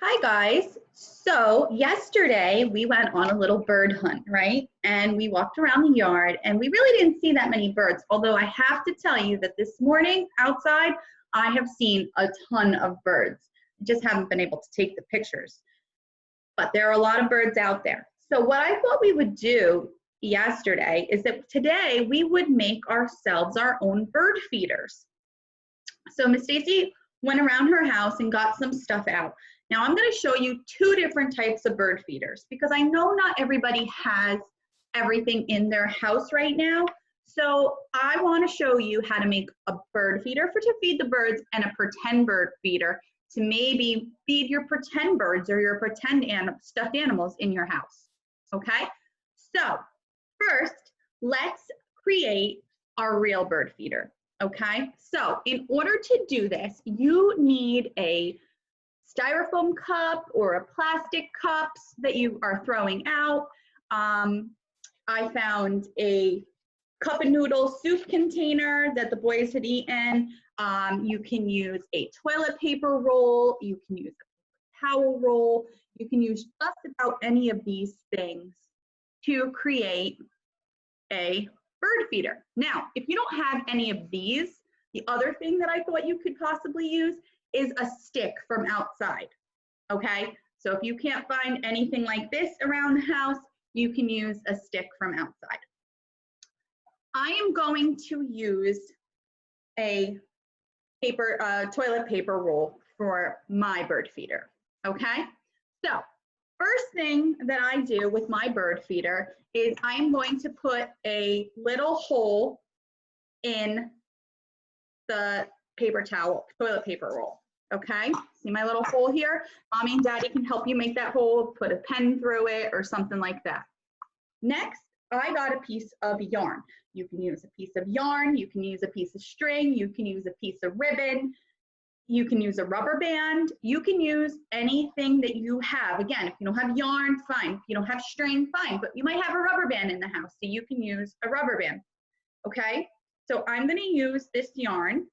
Hi guys. So yesterday we went on a little bird hunt, right? And we walked around the yard and we really didn't see that many birds. Although I have to tell you that this morning outside, I have seen a ton of birds. I just haven't been able to take the pictures. But there are a lot of birds out there. So what I thought we would do yesterday is that today we would make ourselves our own bird feeders. So Miss Stacy went around her house and got some stuff out. Now I'm going to show you two different types of bird feeders because I know not everybody has everything in their house right now. So I want to show you how to make a bird feeder to feed the birds and a pretend bird feeder to maybe feed your pretend birds or your pretend stuffed animals in your house. Okay, so first let's create our real bird feeder. Okay, so in order to do this, you need a styrofoam cup or a plastic cups that you are throwing out. I found a cup and noodle soup container that the boys had eaten. You can use a toilet paper roll. You can use a towel roll. You can use just about any of these things to create a bird feeder. Now, if you don't have any of these, the other thing that I thought you could possibly use is a stick from outside, okay? So if you can't find anything like this around the house, you can use a stick from outside. I am going to use a toilet paper roll for my bird feeder, okay? So first thing that I do with my bird feeder is I'm going to put a little hole in the toilet paper roll, okay? See my little hole here? Mommy and Daddy can help you make that hole, put a pen through it or something like that. Next, I got a piece of yarn. You can use a piece of yarn, you can use a piece of string, you can use a piece of ribbon, you can use a rubber band, you can use anything that you have. Again, if you don't have yarn, fine. If you don't have string, fine, but you might have a rubber band in the house, so you can use a rubber band, okay? So I'm gonna use this yarn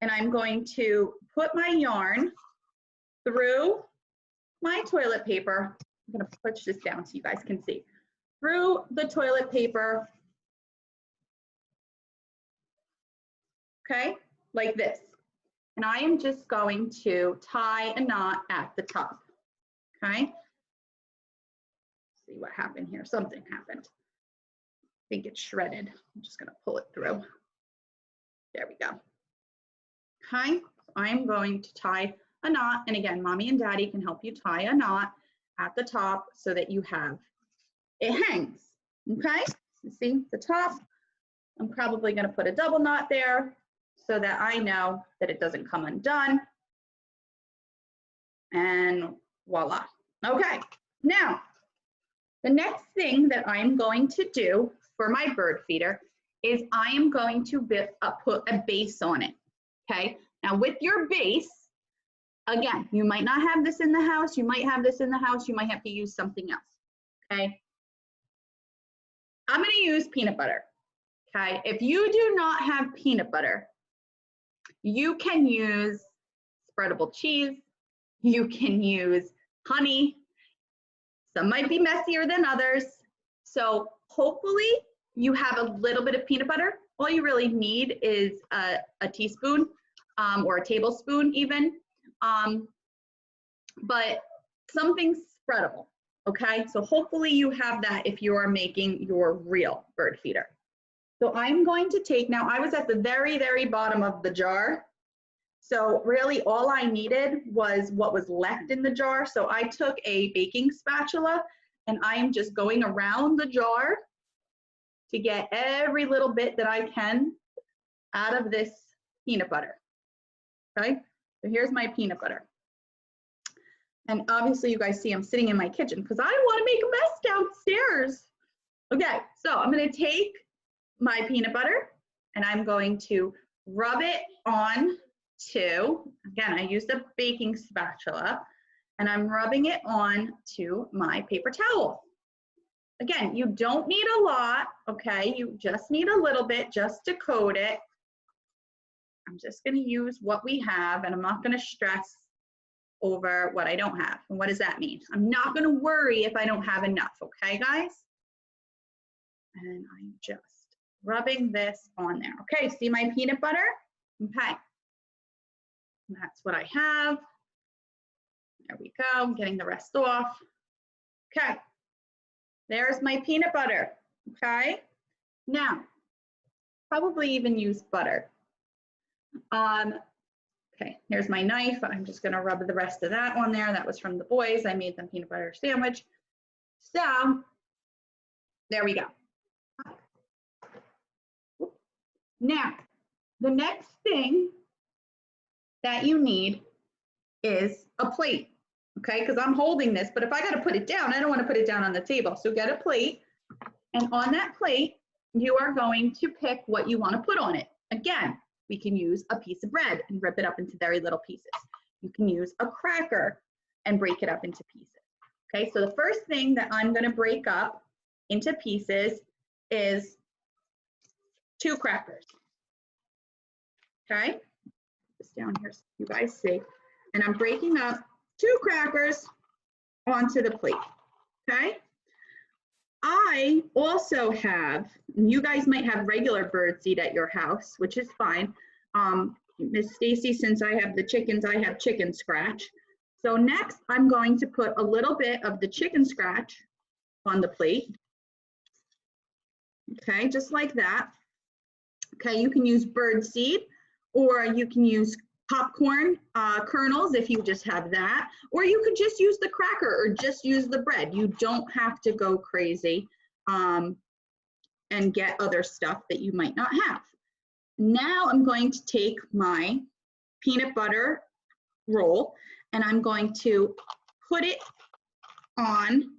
and I'm going to put my yarn through my toilet paper. I'm gonna push this down so you guys can see. Through the toilet paper, okay, like this. And I am just going to tie a knot at the top, okay? See what happened here, something happened. I think it's shredded. I'm just gonna pull it through. There we go. Okay, I'm going to tie a knot, and again, Mommy and Daddy can help you tie a knot at the top so that you have, it hangs, okay? You see the top? I'm probably gonna put a double knot there so that I know that it doesn't come undone. And voila. Okay, now, the next thing that I'm going to do for my bird feeder is I am going to put a base on it, okay? Now with your base, again, you might not have this in the house, you might have this in the house, you might have to use something else, okay? I'm gonna use peanut butter, okay? If you do not have peanut butter, you can use spreadable cheese, you can use honey. Some might be messier than others. So hopefully you have a little bit of peanut butter. All you really need is a teaspoon or a tablespoon even, but something spreadable, okay? So hopefully you have that if you are making your real bird feeder. So I'm going to take, now I was at the very, very bottom of the jar. So really all I needed was what was left in the jar. So I took a baking spatula and I am just going around the jar to get every little bit that I can out of this peanut butter, okay? So here's my peanut butter. And obviously you guys see I'm sitting in my kitchen because I don't want to make a mess downstairs. Okay, so I'm gonna take my peanut butter and I'm going to rub it on to, again, I used a baking spatula and I'm rubbing it on to my paper towel. Again, you don't need a lot, okay? You just need a little bit just to coat it. I'm just gonna use what we have and I'm not gonna stress over what I don't have. And what does that mean? I'm not going to worry if I don't have enough, okay, guys? And I'm just rubbing this on there. Okay, see my peanut butter? Okay. And that's what I have. There we go. I'm getting the rest off. Okay. There's my peanut butter. Okay. Now, probably even use butter. Okay, here's my knife. I'm just going to rub the rest of that on there. That was from the boys. I made them peanut butter sandwich. So there we go. Now, the next thing that you need is a plate, okay? Because I'm holding this, but if I got to put it down, I don't want to put it down on the table. So get a plate, and on that plate, you are going to pick what you want to put on it. Again, we can use a piece of bread and rip it up into very little pieces. You can use a cracker and break it up into pieces. Okay, so the first thing that I'm going to break up into pieces is 2 crackers. Okay, this down here so you guys see. And I'm breaking up 2 crackers onto the plate. Okay, I also have, and you guys might have regular birdseed at your house, which is fine. Miss Stacy, since I have the chickens, I have chicken scratch. So next, I'm going to put a little bit of the chicken scratch on the plate. Okay, just like that. Okay, you can use birdseed, or you can use popcorn kernels if you just have that, or you could just use the cracker or just use the bread. You don't have to go crazy and get other stuff that you might not have. Now I'm going to take my peanut butter roll and I'm going to put it on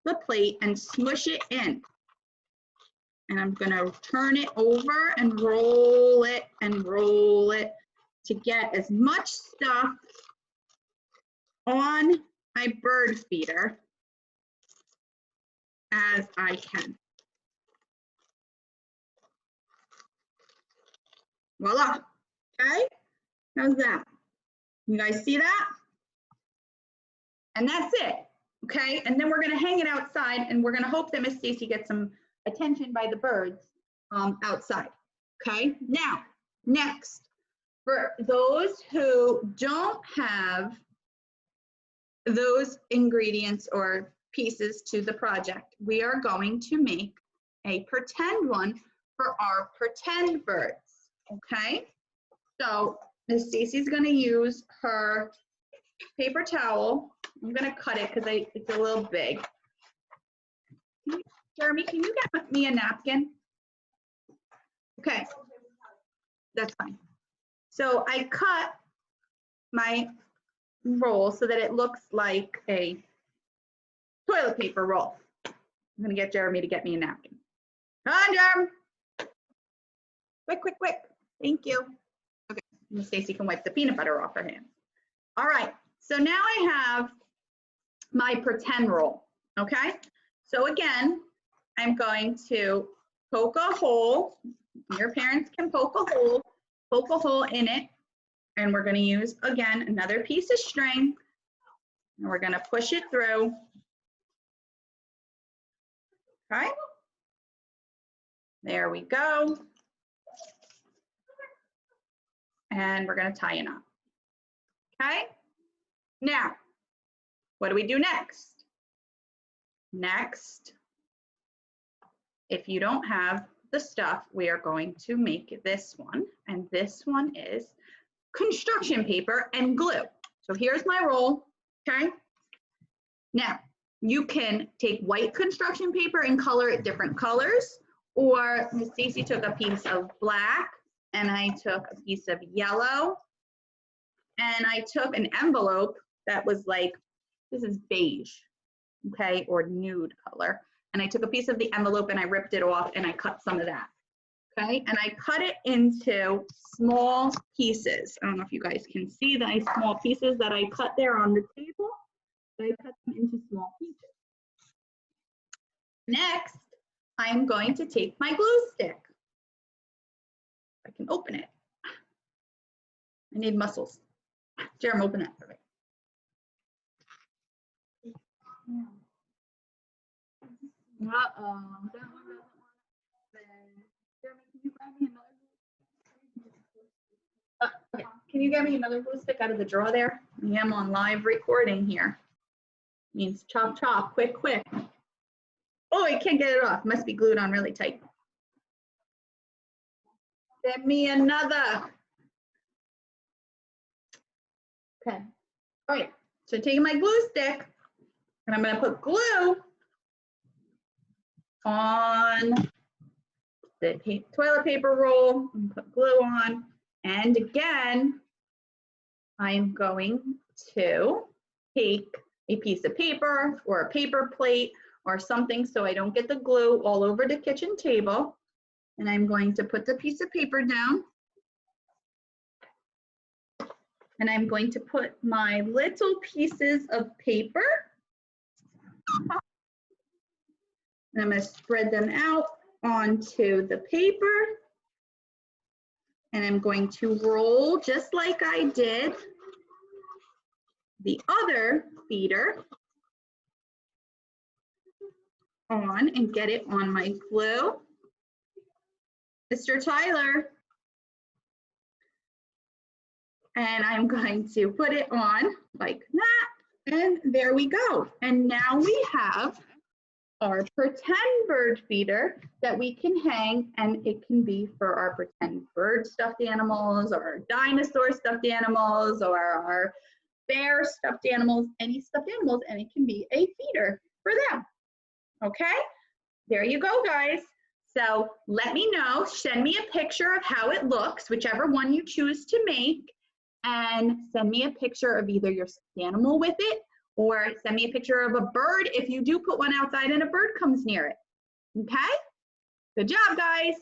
the plate and smush it in. And I'm going to turn it over and roll it to get as much stuff on my bird feeder as I can. Voila, okay? How's that? You guys see that? And that's it, okay? And then we're gonna hang it outside and we're gonna hope that Miss Stacy gets some attention by the birds outside, okay? Now, next, for those who don't have those ingredients or pieces to the project, we are going to make a pretend one for our pretend birds, okay? So Miss Stacy's gonna use her paper towel. I'm gonna cut it because it's a little big. Jeremy, can you get me a napkin? Okay, that's fine. So I cut my roll so that it looks like a toilet paper roll. I'm gonna get Jeremy to get me a napkin. Come on, Jeremy. Quick, quick, quick. Thank you. Okay, Miss Stacy can wipe the peanut butter off her hands. All right, so now I have my pretend roll, okay? So again, I'm going to poke a hole. Your parents can poke a hole in it, and we're gonna use, again, another piece of string, and we're gonna push it through, okay? There we go. And we're gonna tie a knot, okay? Now, what do we do next? Next, if you don't have the stuff, we are going to make this one, and this one is construction paper and glue. So here's my roll, okay? Now, you can take white construction paper and color it different colors, or Miss Stacy took a piece of black, and I took a piece of yellow, and I took an envelope that was like, this is beige, okay, or nude color. And I took a piece of the envelope and I ripped it off and I cut some of that, okay? And I cut it into small pieces. I don't know if you guys can see the nice small pieces that I cut there on the table. So I cut them into small pieces. Next, I'm going to take my glue stick. I can open it. I need muscles. Jeremy, open that for me. Uh-oh. That one doesn't want to open. Jeremy, can you grab me another? Okay. Can you get me another glue stick out of the drawer there? I am on live recording here. Means chop, chop, quick, quick. Oh, I can't get it off. Must be glued on really tight. Get me another. Okay. All right. So taking my glue stick, and I'm going to put glue on the toilet paper roll and put glue on. And again, I'm going to take a piece of paper or a paper plate or something so I don't get the glue all over the kitchen table. And I'm going to put the piece of paper down. And I'm going to put my little pieces of paper. And I'm going to spread them out onto the paper. And I'm going to roll just like I did the other feeder on and get it on my glue. Mr. Tyler. And I'm going to put it on like that. And there we go. And now we have our pretend bird feeder that we can hang, and it can be for our pretend bird stuffed animals or our dinosaur stuffed animals or our bear stuffed animals, any stuffed animals, and it can be a feeder for them. Okay, there you go, guys. So let me know, send me a picture of how it looks, whichever one you choose to make, and send me a picture of either your stuffed animal with it, or send me a picture of a bird if you do put one outside and a bird comes near it. Okay? Good job, guys.